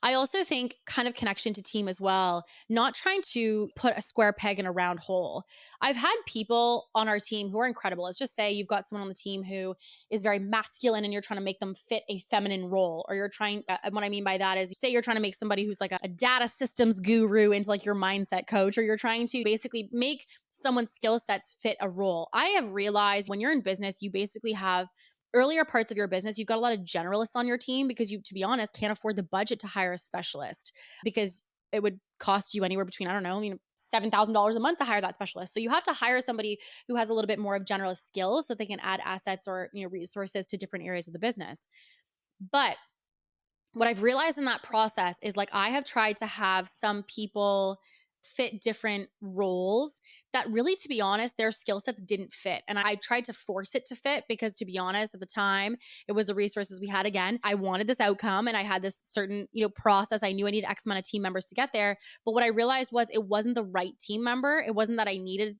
I also think kind of connection to team as well, not trying to put a square peg in a round hole. I've had people on our team who are incredible. Let's just say you've got someone on the team who is very masculine and you're trying to make them fit a feminine role, or you're trying, what I mean by that is say you're trying to make somebody who's like a data systems guru into like your mindset coach, or you're trying to basically make someone's skill sets fit a role. I have realized when you're in business, you basically have earlier parts of your business, you've got a lot of generalists on your team because you, to be honest, can't afford the budget to hire a specialist because it would cost you anywhere between, I don't know, $7,000 a month to hire that specialist. So you have to hire somebody who has a little bit more of generalist skills so they can add assets or, resources to different areas of the business. But what I've realized in that process is like I have tried to have some people fit different roles that really, to be honest, their skill sets didn't fit. And I tried to force it to fit because, to be honest, at the time, it was the resources we had. Again, I wanted this outcome and I had this certain, process. I knew I needed X amount of team members to get there. But what I realized was it wasn't the right team member. It wasn't that I needed,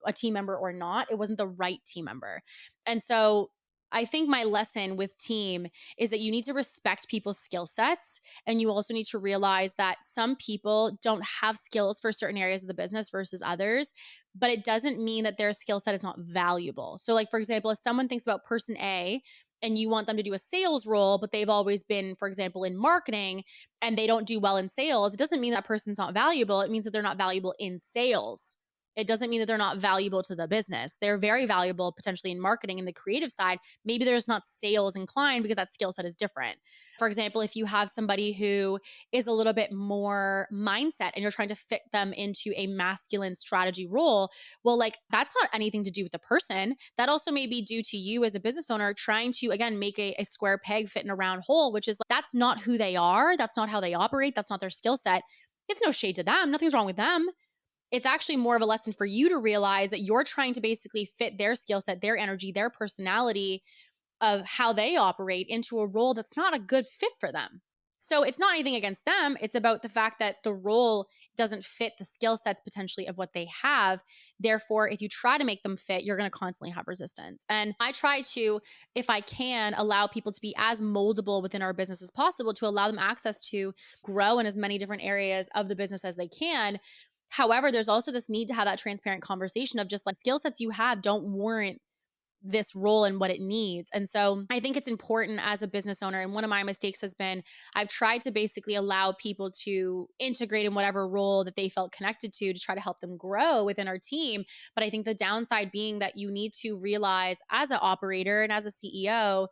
a team member or not. It wasn't the right team member. And so I think my lesson with team is that you need to respect people's skill sets. And you also need to realize that some people don't have skills for certain areas of the business versus others, but it doesn't mean that their skill set is not valuable. So like, for example, if someone thinks about person A and you want them to do a sales role, but they've always been, for example, in marketing and they don't do well in sales, it doesn't mean that person's not valuable. It means that they're not valuable in sales. It doesn't mean that they're not valuable to the business. They're very valuable potentially in marketing and the creative side. Maybe they're just not sales inclined because that skill set is different. For example, if you have somebody who is a little bit more mindset and you're trying to fit them into a masculine strategy role, well, like that's not anything to do with the person. That also may be due to you as a business owner trying to, again, make a square peg fit in a round hole, which is like, that's not who they are. That's not how they operate. That's not their skill set. It's no shade to them. Nothing's wrong with them. It's actually more of a lesson for you to realize that you're trying to basically fit their skill set, their energy, their personality of how they operate into a role that's not a good fit for them. So it's not anything against them. It's about the fact that the role doesn't fit the skill sets potentially of what they have. Therefore, if you try to make them fit, you're going to constantly have resistance. And I try to, if I can, allow people to be as moldable within our business as possible to allow them access to grow in as many different areas of the business as they can. However, there's also this need to have that transparent conversation of just like skill sets you have don't warrant this role and what it needs. And so I think it's important as a business owner. And one of my mistakes has been I've tried to basically allow people to integrate in whatever role that they felt connected to try to help them grow within our team. But I think the downside being that you need to realize as an operator and as a CEO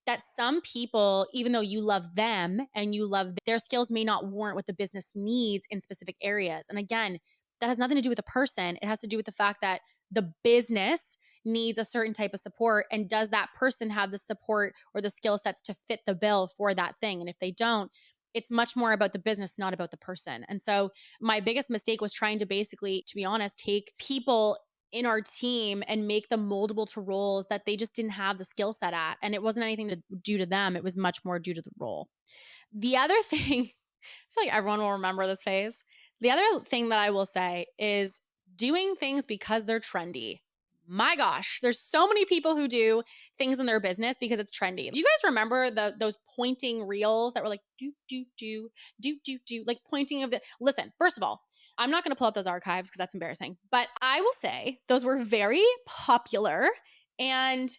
that some people, even though you love them and you love their skills, may not warrant what the business needs in specific areas. And again, that has nothing to do with the person. It has to do with the fact that the business needs a certain type of support. And does that person have the support or the skill sets to fit the bill for that thing? And if they don't, it's much more about the business, not about the person. And so my biggest mistake was trying to basically, to be honest, take people in our team and make them moldable to roles that they just didn't have the skill set at. And it wasn't anything to due to them. It was much more due to the role. The other thing, I feel like everyone will remember this phase. The other thing that I will say is doing things because they're trendy. My gosh, there's so many people who do things in their business because it's trendy. Do you guys remember those pointing reels that were like do, like pointing of the listen, first of all, I'm not going to pull up those archives because that's embarrassing, but I will say those were very popular. And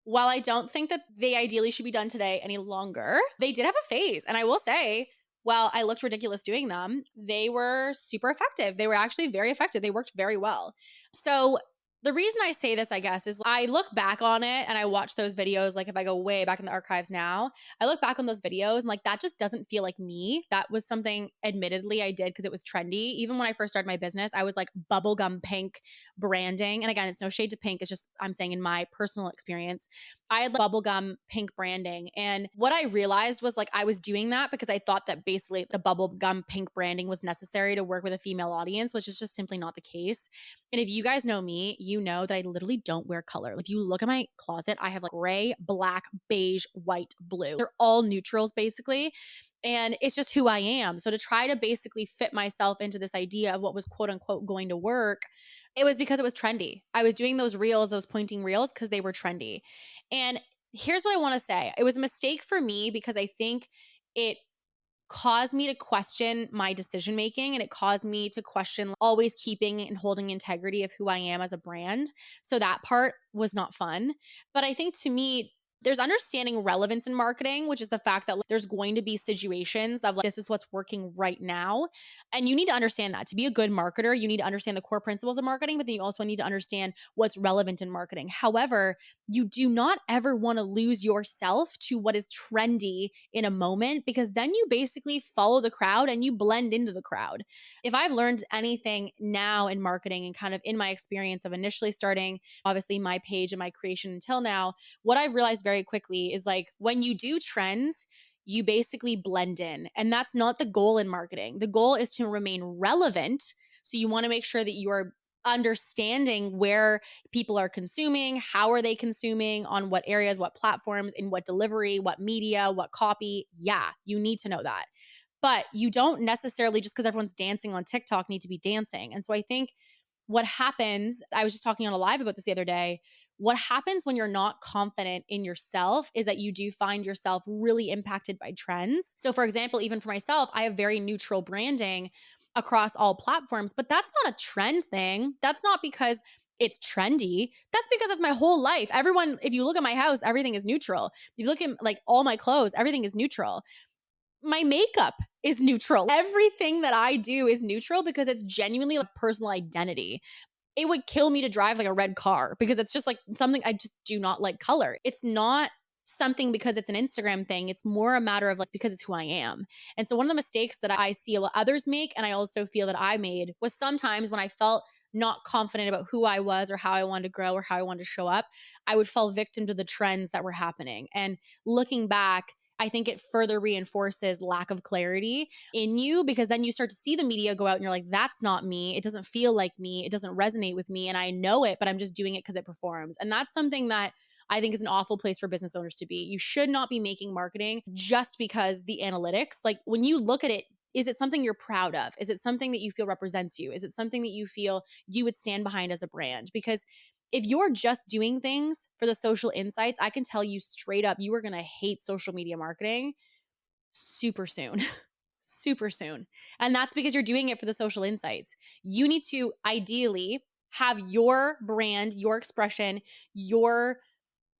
while I don't think that they ideally should be done today any longer, they did have a phase. And I will say, while I looked ridiculous doing them, they were super effective. They were actually very effective. They worked very well. So the reason I say this, I guess, is I look back on it and I watch those videos. Like if I go way back in the archives now, I look back on those videos and like that just doesn't feel like me. That was something admittedly I did because it was trendy. Even when I first started my business, I was like bubblegum pink branding. And again, it's no shade to pink. It's just, I'm saying in my personal experience, I had like bubblegum pink branding. And what I realized was like I was doing that because I thought that basically the bubblegum pink branding was necessary to work with a female audience, which is just simply not the case. And if you guys know me, you know that I literally don't wear color. If you look at my closet, I have like gray, black, beige, white, blue. They're all neutrals basically. And it's just who I am. So to try to basically fit myself into this idea of what was quote unquote going to work, it was because it was trendy. I was doing those reels, those pointing reels, because they were trendy. And here's what I want to say. It was a mistake for me because I think it caused me to question my decision making and it caused me to question always keeping and holding integrity of who I am as a brand. So that part was not fun. But I think to me, there's understanding relevance in marketing, which is the fact that like, there's going to be situations of like, this is what's working right now. And you need to understand that. To be a good marketer, you need to understand the core principles of marketing, but then you also need to understand what's relevant in marketing. However, you do not ever want to lose yourself to what is trendy in a moment because then you basically follow the crowd and you blend into the crowd. If I've learned anything now in marketing and kind of in my experience of initially starting, obviously, my page and my creation until now, what I've realized very quickly is like when you do trends, you basically blend in. And that's not the goal in marketing. The goal is to remain relevant. So you want to make sure that you are understanding where people are consuming, how are they consuming, on what areas, what platforms, in what delivery, what media, what copy. Yeah, you need to know that. But you don't necessarily, just because everyone's dancing on TikTok, need to be dancing. And so I think what happens, I was just talking on a live about this the other day. What happens when you're not confident in yourself is that you do find yourself really impacted by trends. So, for example, even for myself, I have very neutral branding across all platforms, but that's not a trend thing. That's not because it's trendy. That's because it's my whole life. Everyone, if you look at my house, everything is neutral. If you look at like all my clothes, everything is neutral. My makeup is neutral. Everything that I do is neutral because it's genuinely a personal identity. It would kill me to drive like a red car because it's just like something I just do not like color. It's not something because it's an Instagram thing. It's more a matter of like because it's who I am. And so one of the mistakes that I see a lot others make, and I also feel that I made, was sometimes when I felt not confident about who I was or how I wanted to grow or how I wanted to show up, I would fall victim to the trends that were happening. And looking back, I think it further reinforces lack of clarity in you because then you start to see the media go out and you're like, that's not me. It doesn't feel like me. It doesn't resonate with me. And I know it, but I'm just doing it because it performs. And that's something that I think is an awful place for business owners to be. You should not be making marketing just because the analytics, like when you look at it, is it something you're proud of? Is it something that you feel represents you? Is it something that you feel you would stand behind as a brand? Because if you're just doing things for the social insights, I can tell you straight up, you are going to hate social media marketing super soon. Super soon. And that's because you're doing it for the social insights. You need to ideally have your brand, your expression, your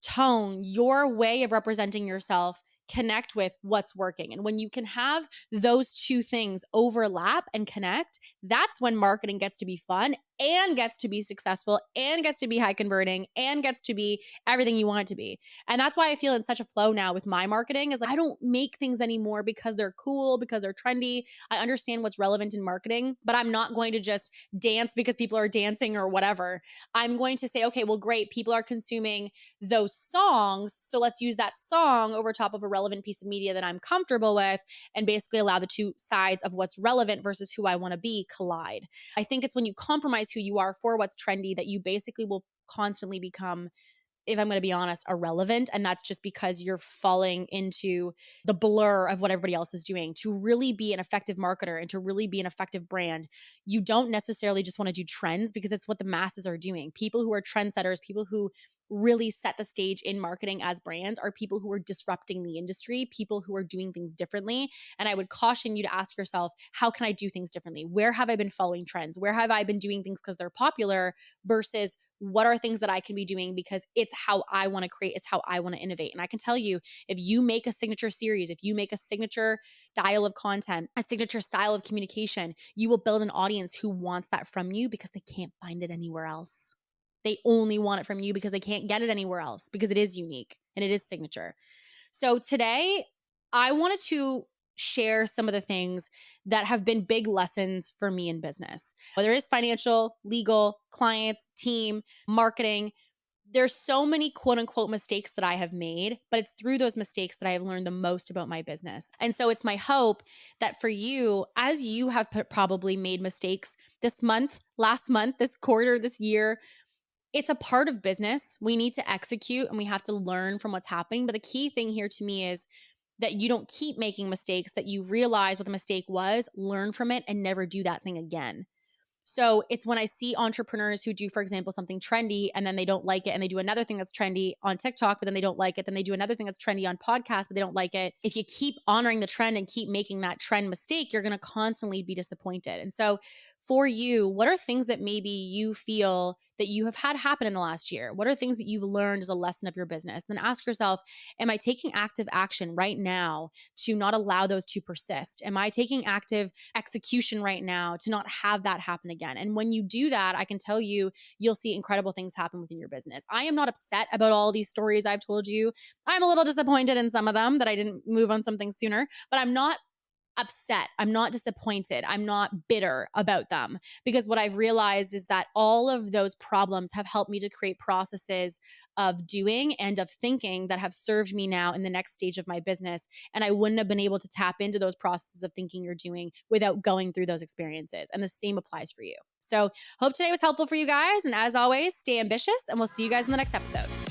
tone, your way of representing yourself connect with what's working. And when you can have those two things overlap and connect, that's when marketing gets to be fun and gets to be successful and gets to be high converting and gets to be everything you want it to be. And that's why I feel in such a flow now with my marketing is like, I don't make things anymore because they're cool, because they're trendy. I understand what's relevant in marketing, but I'm not going to just dance because people are dancing or whatever. I'm going to say, okay, well, great. People are consuming those songs. So let's use that song over top of a relevant piece of media that I'm comfortable with and basically allow the two sides of what's relevant versus who I want to be collide. I think it's when you compromise who you are for what's trendy that you basically will constantly become, if I'm going to be honest, irrelevant. And that's just because you're falling into the blur of what everybody else is doing. To really be an effective marketer and to really be an effective brand, you don't necessarily just want to do trends because it's what the masses are doing. People who are trendsetters, people who really set the stage in marketing as brands are people who are disrupting the industry, people who are doing things differently. And I would caution you to ask yourself, how can I do things differently? Where have I been following trends? Where have I been doing things because they're popular versus what are things that I can be doing because it's how I want to create, it's how I want to innovate. And I can tell you, if you make a signature series, if you make a signature style of content, a signature style of communication, you will build an audience who wants that from you because they can't find it anywhere else. They only want it from you because they can't get it anywhere else because it is unique and it is signature. So today, I wanted to share some of the things that have been big lessons for me in business, whether it's financial, legal, clients, team, marketing. There's so many quote unquote mistakes that I have made, but it's through those mistakes that I have learned the most about my business. And so it's my hope that for you, as you have probably made mistakes this month, last month, this quarter, this year, it's a part of business. We need to execute and we have to learn from what's happening. But the key thing here to me is that you don't keep making mistakes, that you realize what the mistake was, learn from it, and never do that thing again. So it's when I see entrepreneurs who do, for example, something trendy and then they don't like it and they do another thing that's trendy on TikTok, but then they don't like it. Then they do another thing that's trendy on podcast, but they don't like it. If you keep honoring the trend and keep making that trend mistake, you're going to constantly be disappointed. And so for you, what are things that maybe you feel that you have had happen in the last year? What are things that you've learned as a lesson of your business? Then ask yourself, am I taking active action right now to not allow those to persist? Am I taking active execution right now to not have that happen again? And when you do that, I can tell you, you'll see incredible things happen within your business. I am not upset about all these stories I've told you. I'm a little disappointed in some of them that I didn't move on something sooner, but I'm not upset. I'm not disappointed. I'm not bitter about them because what I've realized is that all of those problems have helped me to create processes of doing and of thinking that have served me now in the next stage of my business. And I wouldn't have been able to tap into those processes of thinking you're doing without going through those experiences. And the same applies for you. So hope today was helpful for you guys. And as always, stay ambitious and we'll see you guys in the next episode.